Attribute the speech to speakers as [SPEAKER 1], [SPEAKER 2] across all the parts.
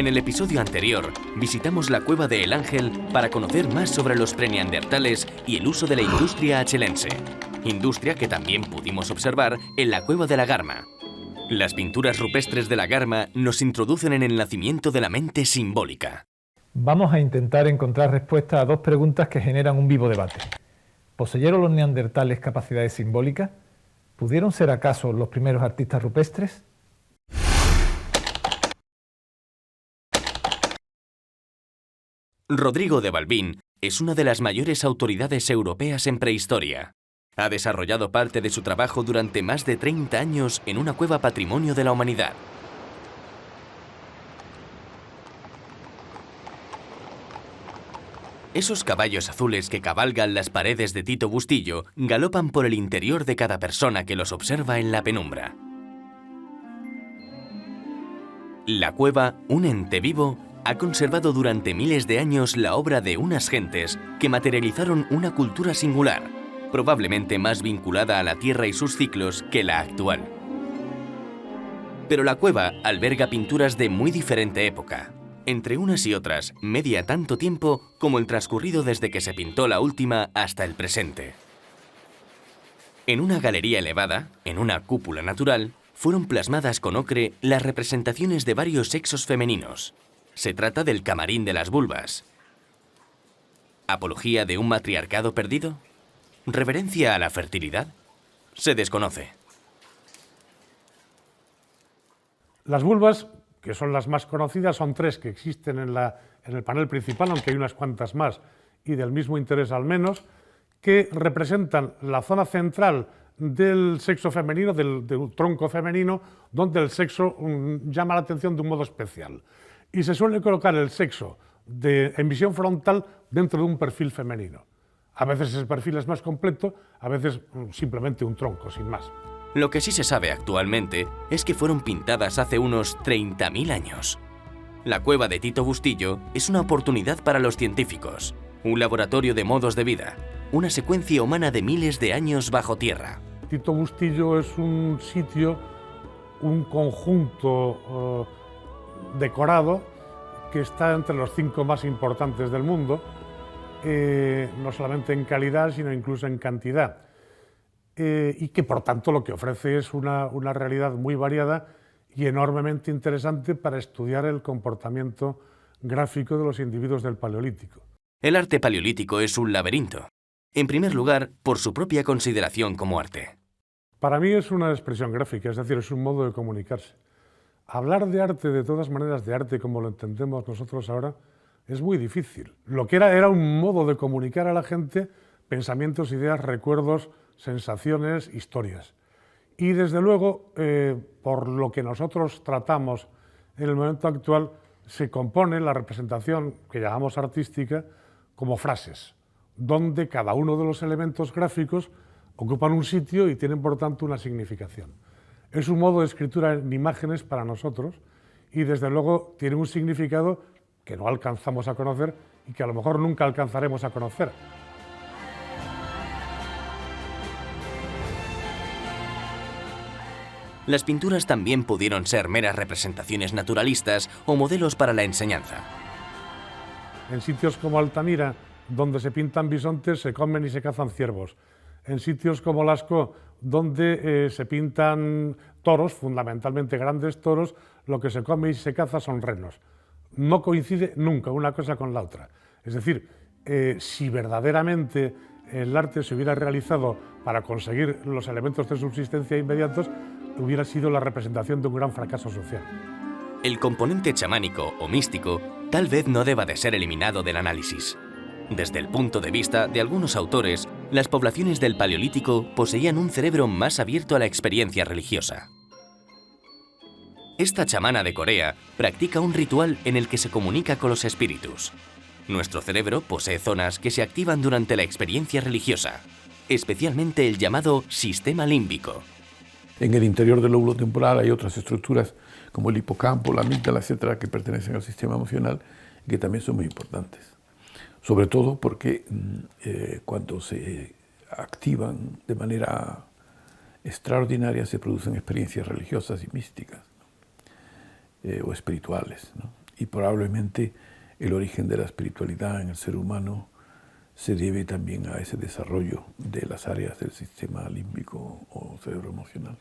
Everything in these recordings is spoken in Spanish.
[SPEAKER 1] En el episodio anterior, visitamos la cueva de El Ángel para conocer más sobre los preneandertales y el uso de la industria achelense. Industria que también pudimos observar en la cueva de la Garma. Las pinturas rupestres de la Garma nos introducen en el nacimiento de la mente simbólica.
[SPEAKER 2] Vamos a intentar encontrar respuestas a dos preguntas que generan un vivo debate. ¿Poseyeron los neandertales capacidades simbólicas? ¿Pudieron ser acaso los primeros artistas rupestres?
[SPEAKER 1] Rodrigo de Balbín es una de las mayores autoridades europeas en prehistoria. Ha desarrollado parte de su trabajo durante más de 30 años en una cueva patrimonio de la humanidad. Esos caballos azules que cabalgan las paredes de Tito Bustillo galopan por el interior de cada persona que los observa en la penumbra. La cueva, un ente vivo, ha conservado durante miles de años la obra de unas gentes que materializaron una cultura singular, probablemente más vinculada a la Tierra y sus ciclos que la actual. Pero la cueva alberga pinturas de muy diferente época. Entre unas y otras, media tanto tiempo como el transcurrido desde que se pintó la última hasta el presente. En una galería elevada, en una cúpula natural, fueron plasmadas con ocre las representaciones de varios sexos femeninos. Se trata del camarín de las vulvas. ¿Apología de un matriarcado perdido? ¿Reverencia a la fertilidad? Se desconoce.
[SPEAKER 3] Las vulvas, que son las más conocidas, son tres que existen en el panel principal, aunque hay unas cuantas más y del mismo interés al menos, que representan la zona central del sexo femenino, del tronco femenino, donde el sexo llama la atención de un modo especial. Y se suele colocar el sexo en visión frontal dentro de un perfil femenino. A veces ese perfil es más completo, a veces simplemente un tronco, sin más.
[SPEAKER 1] Lo que sí se sabe actualmente es que fueron pintadas hace unos 30.000 años. La cueva de Tito Bustillo es una oportunidad para los científicos, un laboratorio de modos de vida, una secuencia humana de miles de años bajo tierra.
[SPEAKER 3] Tito Bustillo es un sitio, un conjunto decorado que está entre los 5 más importantes del mundo, no solamente en calidad, sino incluso en cantidad. Y que por tanto lo que ofrece es una realidad muy variada y enormemente interesante para estudiar el comportamiento gráfico de los individuos del Paleolítico.
[SPEAKER 1] El arte paleolítico es un laberinto. En primer lugar, por su propia consideración como arte.
[SPEAKER 3] Para mí es una expresión gráfica, es decir, es un modo de comunicarse. Hablar de arte, de todas maneras, de arte como lo entendemos nosotros ahora, es muy difícil. Lo que era un modo de comunicar a la gente pensamientos, ideas, recuerdos, sensaciones, historias. Y desde luego, por lo que nosotros tratamos en el momento actual, se compone la representación que llamamos artística como frases, donde cada uno de los elementos gráficos ocupan un sitio y tienen por tanto una significación. Es un modo de escritura en imágenes para nosotros y desde luego tiene un significado que no alcanzamos a conocer y que a lo mejor nunca alcanzaremos a conocer.
[SPEAKER 1] Las pinturas también pudieron ser meras representaciones naturalistas o modelos para la enseñanza.
[SPEAKER 3] En sitios como Altamira, donde se pintan bisontes, se comen y se cazan ciervos. En sitios como Lascaux, donde se pintan toros, fundamentalmente grandes toros, lo que se come y se caza son renos. No coincide nunca una cosa con la otra. Es decir, si verdaderamente el arte se hubiera realizado para conseguir los elementos de subsistencia inmediatos, hubiera sido la representación de un gran fracaso social.
[SPEAKER 1] El componente chamánico o místico tal vez no deba de ser eliminado del análisis. Desde el punto de vista de algunos autores, las poblaciones del Paleolítico poseían un cerebro más abierto a la experiencia religiosa. Esta chamana de Corea practica un ritual en el que se comunica con los espíritus. Nuestro cerebro posee zonas que se activan durante la experiencia religiosa, especialmente el llamado sistema límbico.
[SPEAKER 4] En el interior del lóbulo temporal hay otras estructuras como el hipocampo, la amígdala, etcétera, que pertenecen al sistema emocional y que también son muy importantes. Sobre todo porque cuando se activan de manera extraordinaria se producen experiencias religiosas y místicas, o espirituales, ¿no? y probablemente el origen de la espiritualidad en el ser humano se debe también a ese desarrollo de las áreas del sistema límbico o cerebro emocional.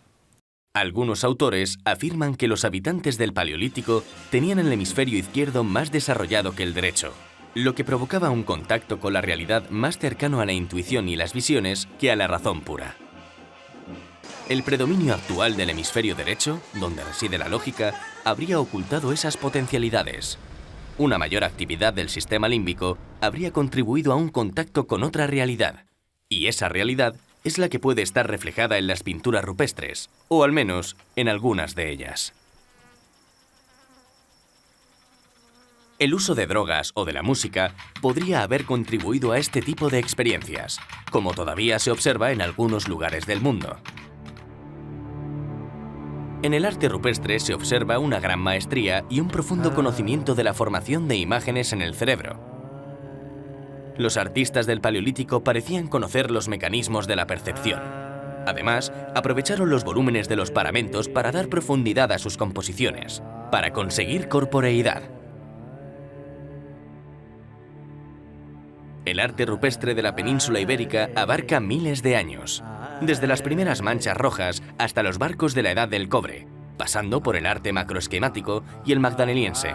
[SPEAKER 1] Algunos autores afirman que los habitantes del Paleolítico tenían el hemisferio izquierdo más desarrollado que el derecho, lo que provocaba un contacto con la realidad más cercano a la intuición y las visiones que a la razón pura. El predominio actual del hemisferio derecho, donde reside la lógica, habría ocultado esas potencialidades. Una mayor actividad del sistema límbico habría contribuido a un contacto con otra realidad, y esa realidad es la que puede estar reflejada en las pinturas rupestres, o al menos en algunas de ellas. El uso de drogas o de la música podría haber contribuido a este tipo de experiencias, como todavía se observa en algunos lugares del mundo. En el arte rupestre se observa una gran maestría y un profundo conocimiento de la formación de imágenes en el cerebro. Los artistas del Paleolítico parecían conocer los mecanismos de la percepción. Además, aprovecharon los volúmenes de los paramentos para dar profundidad a sus composiciones, para conseguir corporeidad. El arte rupestre de la península ibérica abarca miles de años, desde las primeras manchas rojas hasta los barcos de la Edad del Cobre, pasando por el arte macroesquemático y el magdaleniense.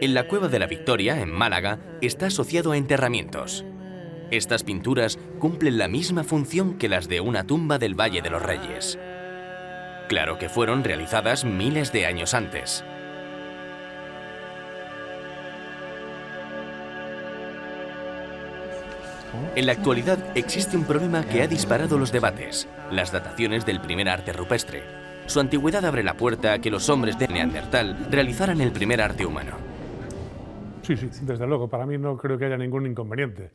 [SPEAKER 1] En la Cueva de la Victoria, en Málaga, está asociado a enterramientos. Estas pinturas cumplen la misma función que las de una tumba del Valle de los Reyes. Claro que fueron realizadas miles de años antes. En la actualidad existe un problema que ha disparado los debates: las dataciones del primer arte rupestre. Su antigüedad abre la puerta a que los hombres de Neandertal realizaran el primer arte humano.
[SPEAKER 3] Sí, desde luego, para mí no creo que haya ningún inconveniente.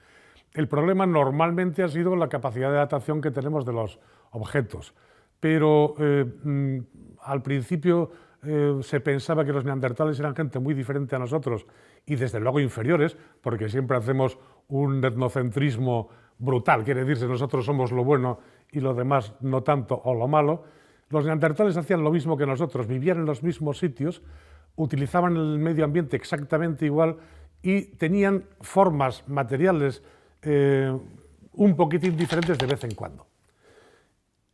[SPEAKER 3] El problema normalmente ha sido la capacidad de datación que tenemos de los objetos, pero al principio se pensaba que los neandertales eran gente muy diferente a nosotros y desde luego inferiores, porque siempre hacemos un etnocentrismo brutal, quiere decirse nosotros somos lo bueno y lo demás no tanto o lo malo. Los neandertales hacían lo mismo que nosotros, vivían en los mismos sitios, utilizaban el medio ambiente exactamente igual y tenían formas materiales un poquitín diferentes de vez en cuando.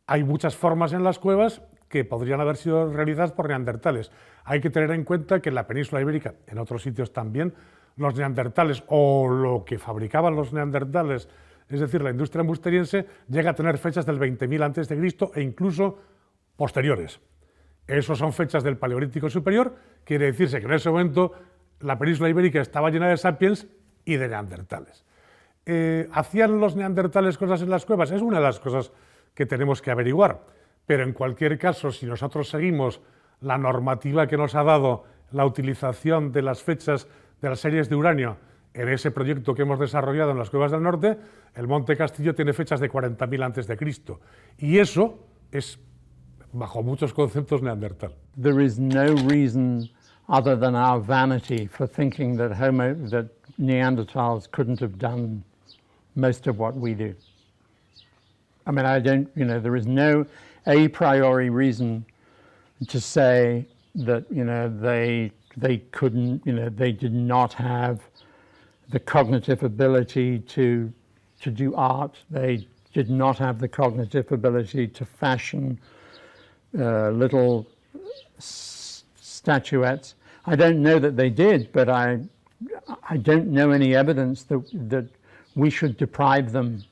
[SPEAKER 3] Hay muchas formas en las cuevas que podrían haber sido realizadas por neandertales. Hay que tener en cuenta que en la península ibérica, en otros sitios también, los neandertales o lo que fabricaban los neandertales, es decir, la industria musteriense, llega a tener fechas del 20.000 a.C. e incluso posteriores. Esos son fechas del Paleolítico Superior, quiere decirse que en ese momento la península ibérica estaba llena de sapiens y de neandertales. ¿Hacían los neandertales cosas en las cuevas? Es una de las cosas que tenemos que averiguar, pero en cualquier caso, si nosotros seguimos la normativa que nos ha dado la utilización de las fechas de las series de uranio en ese proyecto que hemos desarrollado en las cuevas del norte, el Monte Castillo tiene fechas de 40.000 a.C. y eso es, bajo muchos conceptos, neandertal.
[SPEAKER 5] There is no reason other than our vanity for thinking that Neanderthals couldn't have done most of what we do. I mean, there is no a priori reason to say that, they couldn't, they did not have the cognitive ability to do art. They did not have the cognitive ability to fashion little statuettes. I don't know that they did, but I don't know any evidence that we should deprive them.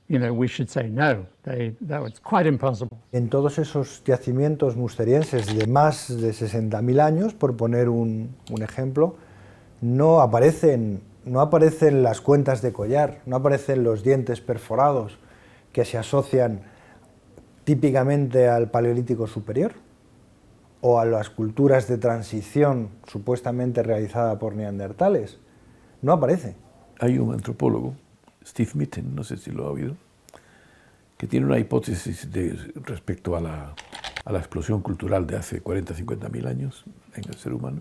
[SPEAKER 5] We should say no. That was quite impossible.
[SPEAKER 6] En todos esos yacimientos musterienses de más de 60.000 años, por poner un ejemplo, no aparecen las cuentas de collar, no aparecen los dientes perforados que se asocian típicamente al Paleolítico Superior o a las culturas de transición supuestamente realizada por neandertales. No aparece.
[SPEAKER 4] Hay un antropólogo, Steve Mitten, no sé si lo ha oído, que tiene una hipótesis respecto a la explosión cultural de hace 40-50.000 años en el ser humano,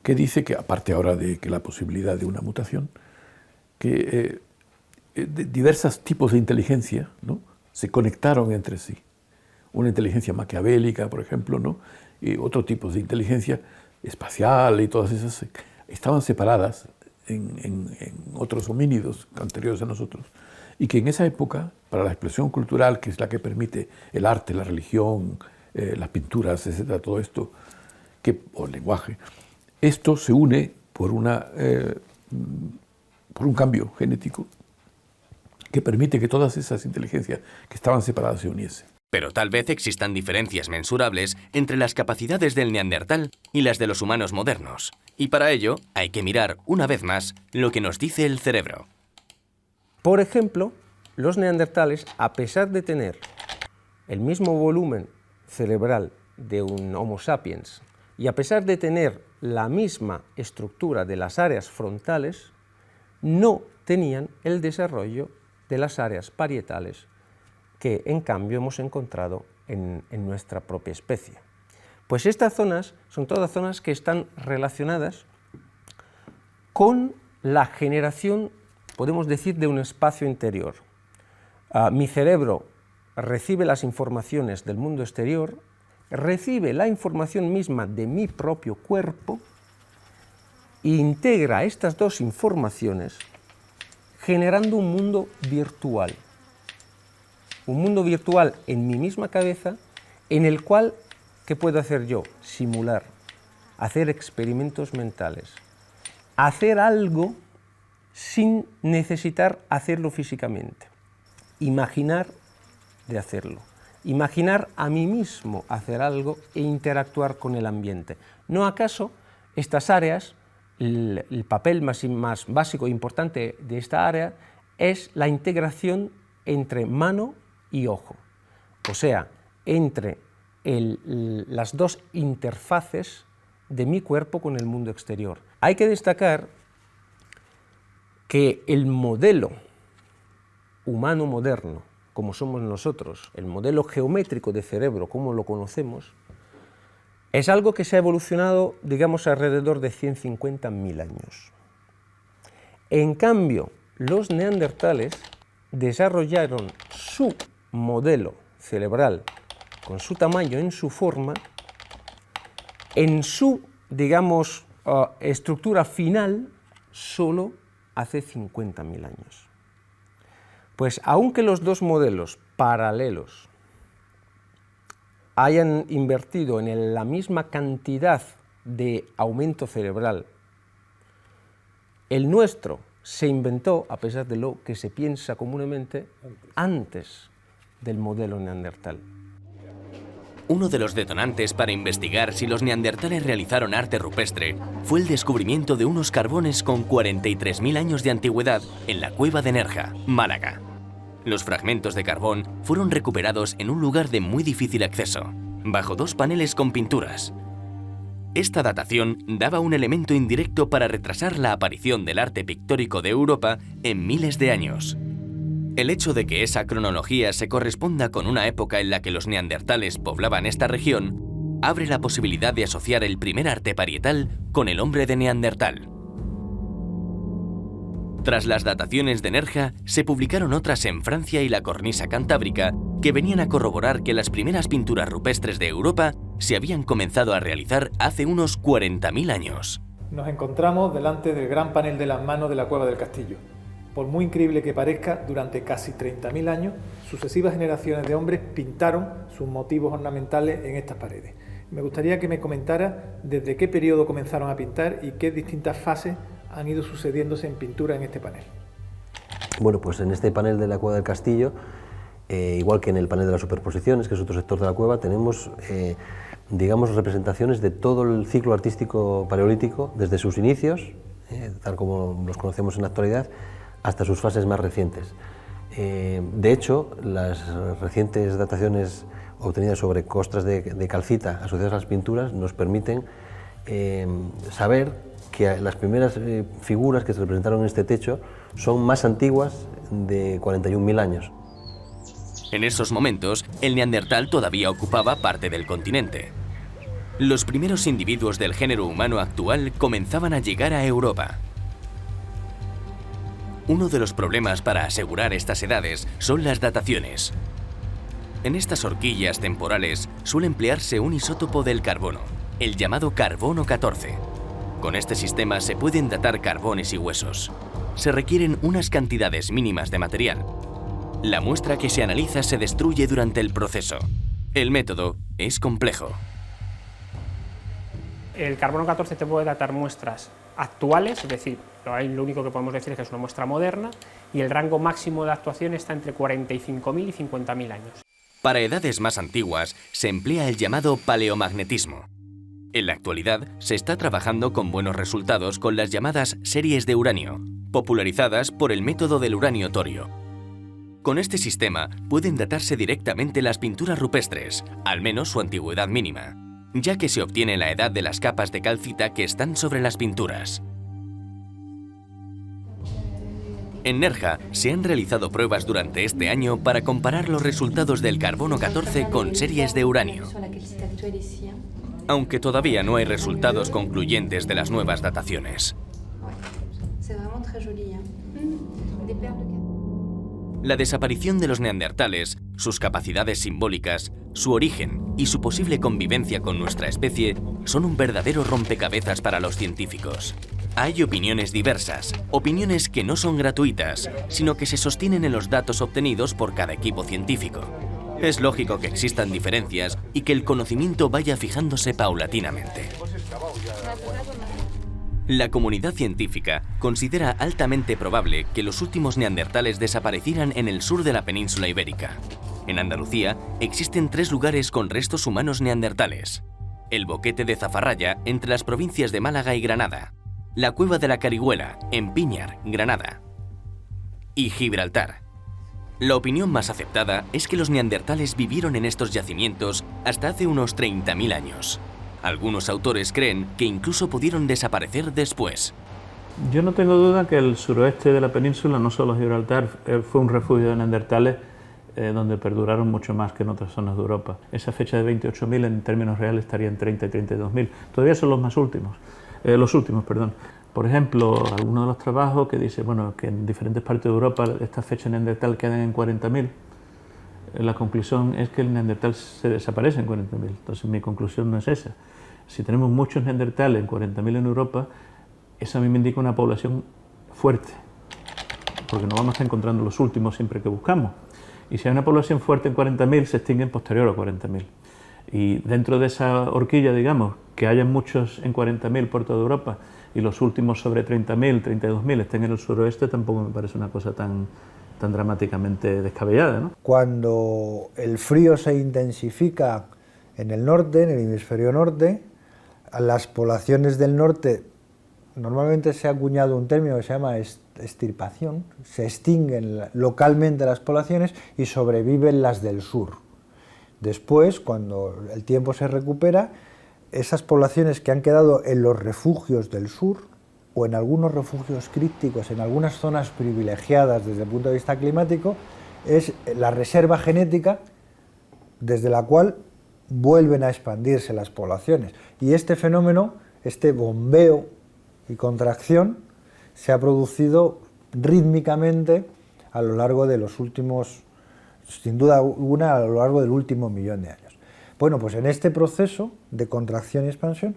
[SPEAKER 4] que dice que, aparte ahora de que la posibilidad de una mutación, que diversos tipos de inteligencia, ¿no?, se conectaron entre sí. una inteligencia maquiavélica, por ejemplo, ¿no? Y otro tipo de inteligencia espacial y todas esas estaban separadas en otros homínidos anteriores a nosotros, y que en esa época, para la expresión cultural, que es la que permite el arte, la religión, las pinturas, etcétera, todo esto, o el lenguaje, esto se une por un cambio genético que permite que todas esas inteligencias que estaban separadas se uniesen.
[SPEAKER 1] Pero tal vez existan diferencias mensurables entre las capacidades del neandertal y las de los humanos modernos. Y para ello hay que mirar, una vez más, lo que nos dice el cerebro.
[SPEAKER 7] Por ejemplo, los neandertales, a pesar de tener el mismo volumen cerebral de un Homo sapiens y a pesar de tener la misma estructura de las áreas frontales, no tenían el desarrollo de las áreas parietales que en cambio hemos encontrado en nuestra propia especie. Pues estas zonas son todas zonas que están relacionadas con la generación, podemos decir, de un espacio interior. Mi cerebro recibe las informaciones del mundo exterior, recibe la información misma de mi propio cuerpo e integra estas dos informaciones generando un mundo virtual. Un mundo virtual en mi misma cabeza, en el cual, ¿qué puedo hacer yo? Simular, hacer experimentos mentales, hacer algo sin necesitar hacerlo físicamente, imaginar de hacerlo, imaginar a mí mismo hacer algo e interactuar con el ambiente. ¿No acaso estas áreas, el papel más básico e importante de esta área es la integración entre mano y ojo, o sea, entre las dos interfaces de mi cuerpo con el mundo exterior? Hay que destacar que el modelo humano moderno, como somos nosotros, el modelo geométrico de cerebro, como lo conocemos, es algo que se ha evolucionado, digamos, alrededor de 150.000 años. En cambio, los neandertales desarrollaron su modelo cerebral con su tamaño, en su forma, en su, digamos, estructura final, solo hace 50.000 años. Pues aunque los dos modelos paralelos hayan invertido en la misma cantidad de aumento cerebral, el nuestro se inventó, a pesar de lo que se piensa comúnmente, antes del modelo neandertal.
[SPEAKER 1] Uno de los detonantes para investigar si los neandertales realizaron arte rupestre fue el descubrimiento de unos carbones con 43.000 años de antigüedad en la cueva de Nerja, Málaga. Los fragmentos de carbón fueron recuperados en un lugar de muy difícil acceso, bajo dos paneles con pinturas. Esta datación daba un elemento indirecto para retrasar la aparición del arte pictórico de Europa en miles de años. El hecho de que esa cronología se corresponda con una época en la que los neandertales poblaban esta región abre la posibilidad de asociar el primer arte parietal con el hombre de Neandertal. Tras las dataciones de Nerja, se publicaron otras en Francia y la cornisa cantábrica que venían a corroborar que las primeras pinturas rupestres de Europa se habían comenzado a realizar hace unos 40.000 años.
[SPEAKER 2] Nos encontramos delante del gran panel de las manos de la Cueva del Castillo. Por muy increíble que parezca, durante casi 30.000 años, sucesivas generaciones de hombres pintaron sus motivos ornamentales en estas paredes. Me gustaría que me comentara desde qué periodo comenzaron a pintar y qué distintas fases han ido sucediéndose en pintura en este panel.
[SPEAKER 8] Bueno, pues en este panel de la Cueva del Castillo, igual que en el panel de las superposiciones, que es otro sector de la cueva, tenemos, digamos, representaciones de todo el ciclo artístico paleolítico, desde sus inicios, tal como los conocemos en la actualidad, hasta sus fases más recientes. De hecho, las recientes dataciones obtenidas sobre costras de calcita asociadas a las pinturas nos permiten saber que las primeras figuras que se representaron en este techo son más antiguas de 41.000 años.
[SPEAKER 1] En esos momentos, el neandertal todavía ocupaba parte del continente. Los primeros individuos del género humano actual comenzaban a llegar a Europa. Uno de los problemas para asegurar estas edades son las dataciones. En estas horquillas temporales suele emplearse un isótopo del carbono, el llamado carbono 14. Con este sistema se pueden datar carbones y huesos. Se requieren unas cantidades mínimas de material. La muestra que se analiza se destruye durante el proceso. El método es complejo.
[SPEAKER 9] El carbono 14 te puede datar muestras actuales, es decir, lo único que podemos decir es que es una muestra moderna, y el rango máximo de actuación está entre 45.000 y 50.000 años.
[SPEAKER 1] Para edades más antiguas se emplea el llamado paleomagnetismo. En la actualidad se está trabajando con buenos resultados con las llamadas series de uranio, popularizadas por el método del uranio torio. Con este sistema pueden datarse directamente las pinturas rupestres, al menos su antigüedad mínima, ya que se obtiene la edad de las capas de calcita que están sobre las pinturas. En Nerja se han realizado pruebas durante este año para comparar los resultados del carbono 14 con series de uranio. Aunque todavía no hay resultados concluyentes de las nuevas dataciones. La desaparición de los neandertales, sus capacidades simbólicas, su origen y su posible convivencia con nuestra especie son un verdadero rompecabezas para los científicos. Hay opiniones diversas, opiniones que no son gratuitas, sino que se sostienen en los datos obtenidos por cada equipo científico. Es lógico que existan diferencias y que el conocimiento vaya fijándose paulatinamente. La comunidad científica considera altamente probable que los últimos neandertales desaparecieran en el sur de la península ibérica. En Andalucía existen 3 lugares con restos humanos neandertales: el Boquete de Zafarraya, entre las provincias de Málaga y Granada; la Cueva de la Carihuela, en Piñar, Granada; y Gibraltar. La opinión más aceptada es que los neandertales vivieron en estos yacimientos hasta hace unos 30.000 años. Algunos autores creen que incluso pudieron desaparecer después.
[SPEAKER 10] Yo no tengo duda que el suroeste de la península, no solo Gibraltar, fue un refugio de neandertales donde perduraron mucho más que en otras zonas de Europa. Esa fecha de 28.000 en términos reales estaría en 30 y 32.000. Todavía son los últimos. Por ejemplo, algunos de los trabajos que dice que en diferentes partes de Europa esta fecha neandertal quedan en 40.000. La conclusión es que el neandertal se desaparece en 40.000. Entonces mi conclusión no es esa. Si tenemos muchos neandertales en 40.000 en Europa, eso a mí me indica una población fuerte, porque no vamos a estar encontrando los últimos siempre que buscamos. Y si hay una población fuerte en 40.000, se extinguen posterior a 40.000. Y dentro de esa horquilla, digamos, que haya muchos en 40.000 por toda Europa y los últimos sobre 30.000, 32.000 estén en el suroeste, tampoco me parece una cosa tan dramáticamente descabellada, ¿no?
[SPEAKER 6] Cuando el frío se intensifica en el norte, en el hemisferio norte, a las poblaciones del norte normalmente se ha acuñado un término que se llama extirpación, se extinguen localmente las poblaciones y sobreviven las del sur. Después, cuando el tiempo se recupera, esas poblaciones que han quedado en los refugios del sur o en algunos refugios crípticos, en algunas zonas privilegiadas desde el punto de vista climático, es la reserva genética desde la cual vuelven a expandirse las poblaciones. Y este fenómeno, este bombeo y contracción, se ha producido rítmicamente a lo largo de los últimos, sin duda alguna, a lo largo del último 1.000.000 de años. Bueno, pues en este proceso de contracción y expansión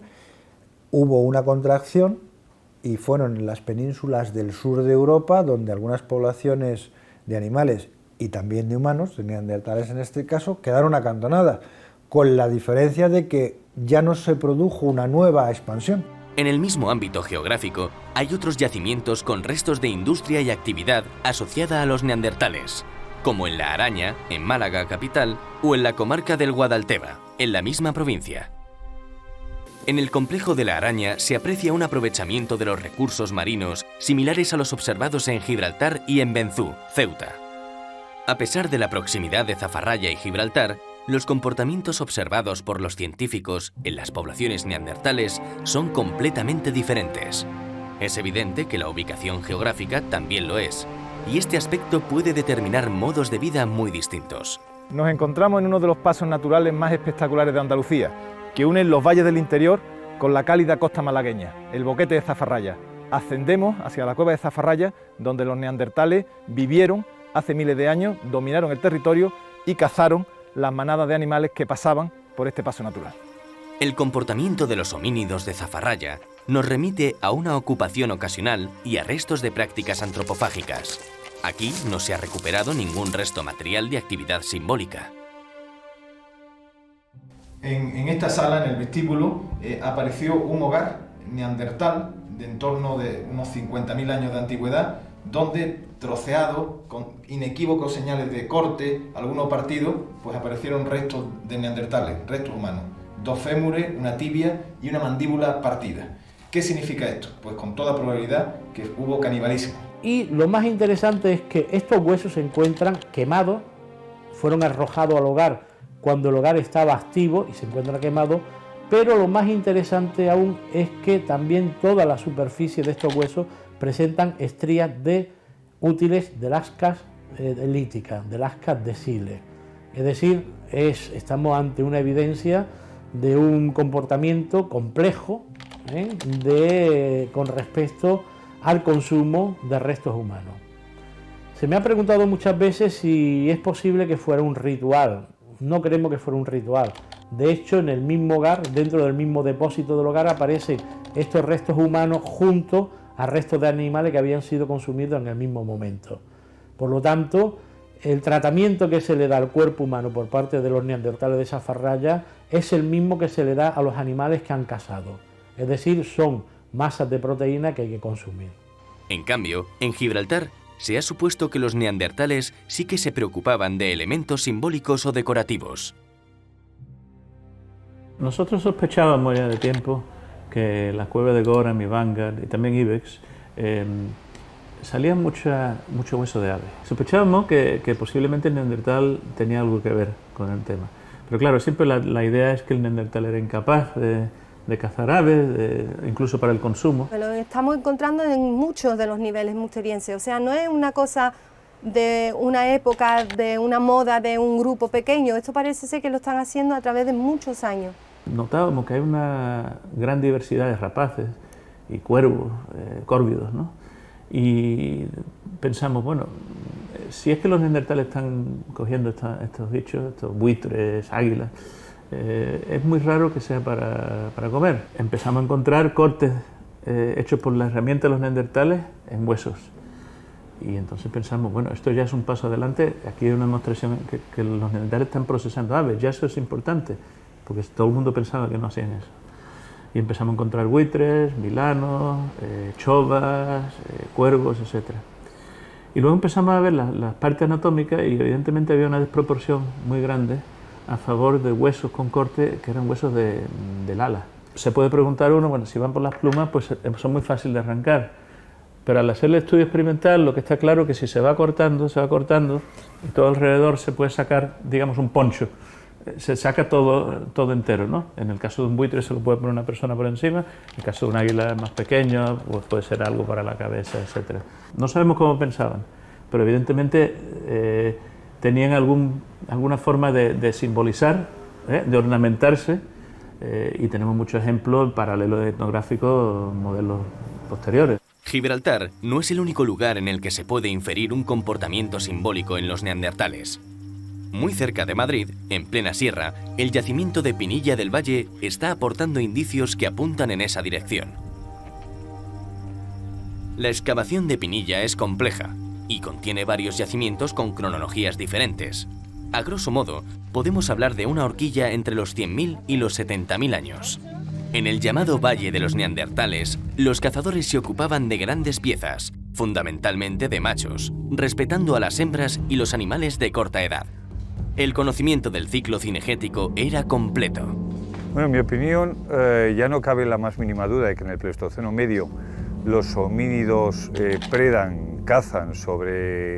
[SPEAKER 6] hubo una contracción y fueron en las penínsulas del sur de Europa donde algunas poblaciones de animales y también de humanos, de neandertales en este caso, quedaron acantonadas, con la diferencia de que ya no se produjo una nueva expansión.
[SPEAKER 1] En el mismo ámbito geográfico hay otros yacimientos con restos de industria y actividad asociada a los neandertales, como en La Araña, en Málaga capital, o en la comarca del Guadalteba, en la misma provincia. En el complejo de La Araña se aprecia un aprovechamiento de los recursos marinos similares a los observados en Gibraltar y en Benzú, Ceuta. A pesar de la proximidad de Zafarraya y Gibraltar, los comportamientos observados por los científicos en las poblaciones neandertales son completamente diferentes. Es evidente que la ubicación geográfica también lo es, y este aspecto puede determinar modos de vida muy distintos.
[SPEAKER 2] Nos encontramos en uno de los pasos naturales más espectaculares de Andalucía, que unen los valles del interior con la cálida costa malagueña, el Boquete de Zafarraya. Ascendemos hacia la cueva de Zafarraya, donde los neandertales vivieron hace miles de años, dominaron el territorio y cazaron
[SPEAKER 11] las manadas de animales que pasaban por este paso natural.
[SPEAKER 1] El comportamiento de los homínidos de Zafarraya nos remite a una ocupación ocasional y a restos de prácticas antropofágicas. Aquí no se ha recuperado ningún resto material de actividad simbólica.
[SPEAKER 2] En esta sala, en el vestíbulo, apareció un hogar neandertal de en torno de unos 50.000 años de antigüedad, donde troceados, con inequívocos señales de corte, algunos partidos, pues aparecieron restos de neandertales, restos humanos. 2 fémures, una tibia y una mandíbula partida. ¿Qué significa esto? Pues con toda probabilidad que hubo canibalismo.
[SPEAKER 12] Y lo más interesante es que estos huesos se encuentran quemados, fueron arrojados al hogar cuando el hogar estaba activo y se encuentra quemado, pero lo más interesante aún es que también toda la superficie de estos huesos presentan estrías de útiles de lascas líticas, de lascas de sile. Es decir, estamos ante una evidencia de un comportamiento complejo con respecto al consumo de restos humanos. Se me ha preguntado muchas veces si es posible que fuera un ritual. No creemos que fuera un ritual. De hecho, en el mismo hogar, dentro del mismo depósito del hogar, aparecen estos restos humanos junto a restos de animales que habían sido consumidos en el mismo momento. Por lo tanto, el tratamiento que se le da al cuerpo humano por parte de los neandertales de Zafarraya es el mismo que se le da a los animales que han cazado. Es decir, son masas de proteína que hay que consumir.
[SPEAKER 1] En cambio, en Gibraltar se ha supuesto que los neandertales sí que se preocupaban de elementos simbólicos o decorativos.
[SPEAKER 10] Nosotros sospechábamos ya de tiempo que las cuevas de Gorham y Vanguard y también Ibex salía mucho hueso de ave. Sospechábamos que posiblemente el neandertal tenía algo que ver con el tema. Pero claro, siempre la idea es que el neandertal era incapaz de cazar aves, incluso para el consumo.
[SPEAKER 13] Lo estamos encontrando en muchos de los niveles musterienses, o sea, no es una cosa de una época, de una moda, de un grupo pequeño, esto parece ser que lo están haciendo a través de muchos años.
[SPEAKER 10] Notábamos que hay una gran diversidad de rapaces y cuervos, córvidos, ¿no? Y pensamos, bueno, si es que los neandertales están cogiendo estos bichos, estos buitres, águilas, es muy raro que sea para comer. Empezamos a encontrar cortes hechos por la herramienta de los neandertales en huesos. Y entonces pensamos, bueno, esto ya es un paso adelante, aquí hay una demostración que los neandertales están procesando aves, ya eso es importante, porque todo el mundo pensaba que no hacían eso. Y empezamos a encontrar buitres, milanos, chovas, cuervos, etc. Y luego empezamos a ver las partes anatómicas y evidentemente había una desproporción muy grande a favor de huesos con corte que eran huesos del ala. Se puede preguntar uno, bueno, si van por las plumas, pues son muy fáciles de arrancar. Pero al hacer el estudio experimental, lo que está claro es que si se va cortando, y todo alrededor se puede sacar, digamos, un poncho. Se saca todo entero, ¿no? En el caso de un buitre se lo puede poner una persona por encima, en el caso de un águila más pequeño, pues puede ser algo para la cabeza, etc. No sabemos cómo pensaban, pero evidentemente tenían alguna forma de simbolizar, de ornamentarse, y tenemos muchos ejemplos paralelos etnográficos, modelos posteriores.
[SPEAKER 1] Gibraltar no es el único lugar en el que se puede inferir un comportamiento simbólico en los neandertales. Muy cerca de Madrid, en plena sierra, el yacimiento de Pinilla del Valle está aportando indicios que apuntan en esa dirección. La excavación de Pinilla es compleja y contiene varios yacimientos con cronologías diferentes. A grosso modo, podemos hablar de una horquilla entre los 100.000 y los 70.000 años. En el llamado Valle de los Neandertales, los cazadores se ocupaban de grandes piezas, fundamentalmente de machos, respetando a las hembras y los animales de corta edad. El conocimiento del ciclo cinegético era completo.
[SPEAKER 14] Bueno, en mi opinión, ya no cabe la más mínima duda de que en el Pleistoceno medio los homínidos cazan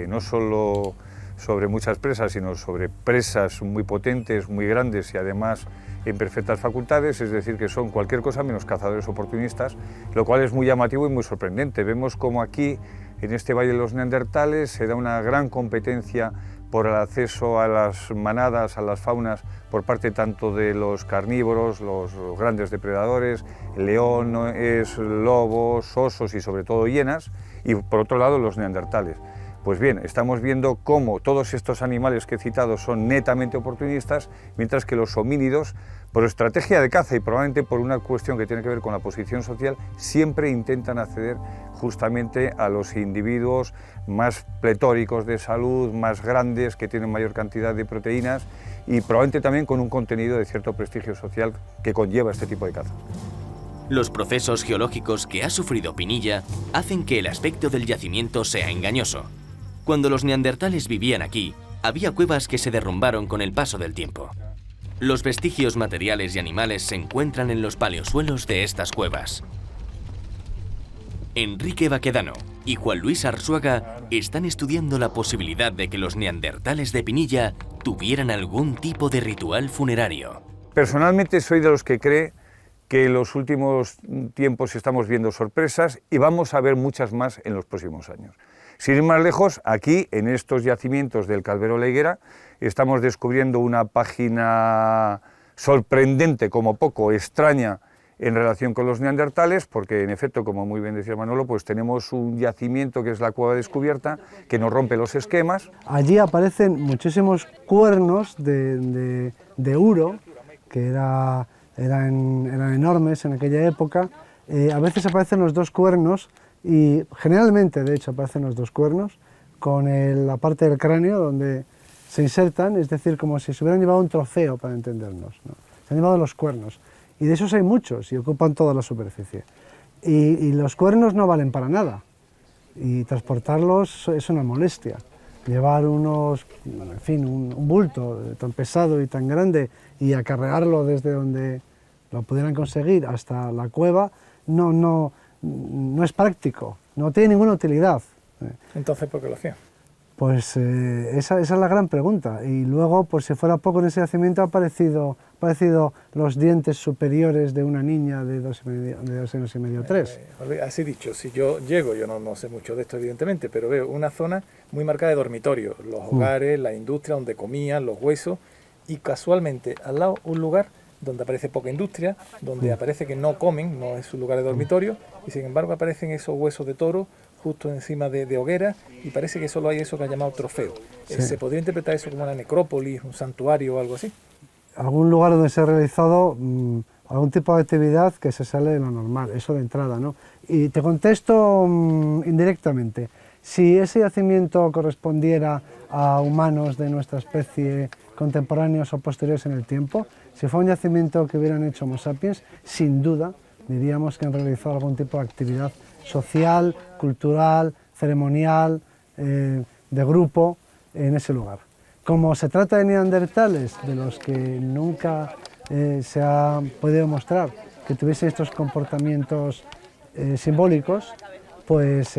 [SPEAKER 14] no solo sobre muchas presas, sino sobre presas muy potentes, muy grandes y además en perfectas facultades, es decir, que son cualquier cosa menos cazadores oportunistas, lo cual es muy llamativo y muy sorprendente. Vemos como aquí, en este Valle de los Neandertales, se da una gran competencia por el acceso a las manadas, a las faunas, por parte tanto de los carnívoros, los grandes depredadores, leones, lobos, osos y sobre todo hienas, y por otro lado los neandertales. Pues bien, estamos viendo cómo todos estos animales que he citado son netamente oportunistas, mientras que los homínidos, por estrategia de caza y probablemente por una cuestión que tiene que ver con la posición social, siempre intentan acceder justamente a los individuos más pletóricos de salud, más grandes, que tienen mayor cantidad de proteínas y probablemente también con un contenido de cierto prestigio social que conlleva este tipo de caza.
[SPEAKER 1] Los procesos geológicos que ha sufrido Pinilla hacen que el aspecto del yacimiento sea engañoso. Cuando los neandertales vivían aquí, había cuevas que se derrumbaron con el paso del tiempo. Los vestigios materiales y animales se encuentran en los paleosuelos de estas cuevas. Enrique Baquedano y Juan Luis Arzuaga están estudiando la posibilidad de que los neandertales de Pinilla tuvieran algún tipo de ritual funerario.
[SPEAKER 14] Personalmente soy de los que cree que en los últimos tiempos estamos viendo sorpresas y vamos a ver muchas más en los próximos años. Sin ir más lejos, aquí, en estos yacimientos del Calvero La Higuera, estamos descubriendo una página sorprendente, como poco, extraña, en relación con los neandertales, porque en efecto, como muy bien decía Manolo, pues tenemos un yacimiento que es la cueva descubierta, que nos rompe los esquemas.
[SPEAKER 15] Allí aparecen muchísimos cuernos de uro, que eran enormes en aquella época. A veces aparecen los dos cuernos, y generalmente, de hecho, aparecen los dos cuernos, con la parte del cráneo donde se insertan, es decir, como si se hubieran llevado un trofeo, para entendernos, ¿no? Se han llevado los cuernos, y de esos hay muchos, y ocupan toda la superficie. Y los cuernos no valen para nada, y transportarlos es una molestia. Llevar en fin, un bulto tan pesado y tan grande, y acarrearlo desde donde lo pudieran conseguir hasta la cueva, no es práctico, no tiene ninguna utilidad.
[SPEAKER 2] Entonces, ¿por qué lo hacían?
[SPEAKER 15] Pues esa es la gran pregunta. Y luego, por si fuera poco, en ese yacimiento han aparecido los dientes superiores de una niña de 2 años y medio, 3.
[SPEAKER 2] Así dicho, si yo llego, yo no sé mucho de esto evidentemente, pero veo una zona muy marcada de dormitorio, los hogares, la industria donde comían, los huesos, y casualmente al lado un lugar donde aparece poca industria, donde aparece que no comen, no es un lugar de dormitorio, y sin embargo aparecen esos huesos de toro justo encima de hogueras, y parece que solo hay eso que han llamado trofeo.
[SPEAKER 15] Sí.
[SPEAKER 2] ¿Se podría interpretar eso como una necrópolis, un santuario o algo así?
[SPEAKER 15] Algún lugar donde se ha realizado algún tipo de actividad que se sale de lo normal, eso de entrada, ¿no? Y te contesto indirectamente. Si ese yacimiento correspondiera a humanos de nuestra especie contemporáneos o posteriores en el tiempo, si fue un yacimiento que hubieran hecho Homo sapiens, sin duda diríamos que han realizado algún tipo de actividad social, cultural, ceremonial, de grupo en ese lugar. Como se trata de neandertales, de los que nunca se ha podido mostrar que tuviesen estos comportamientos simbólicos, pues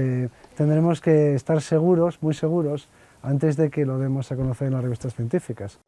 [SPEAKER 15] tendremos que estar seguros, muy seguros, antes de que lo demos a conocer en las revistas científicas.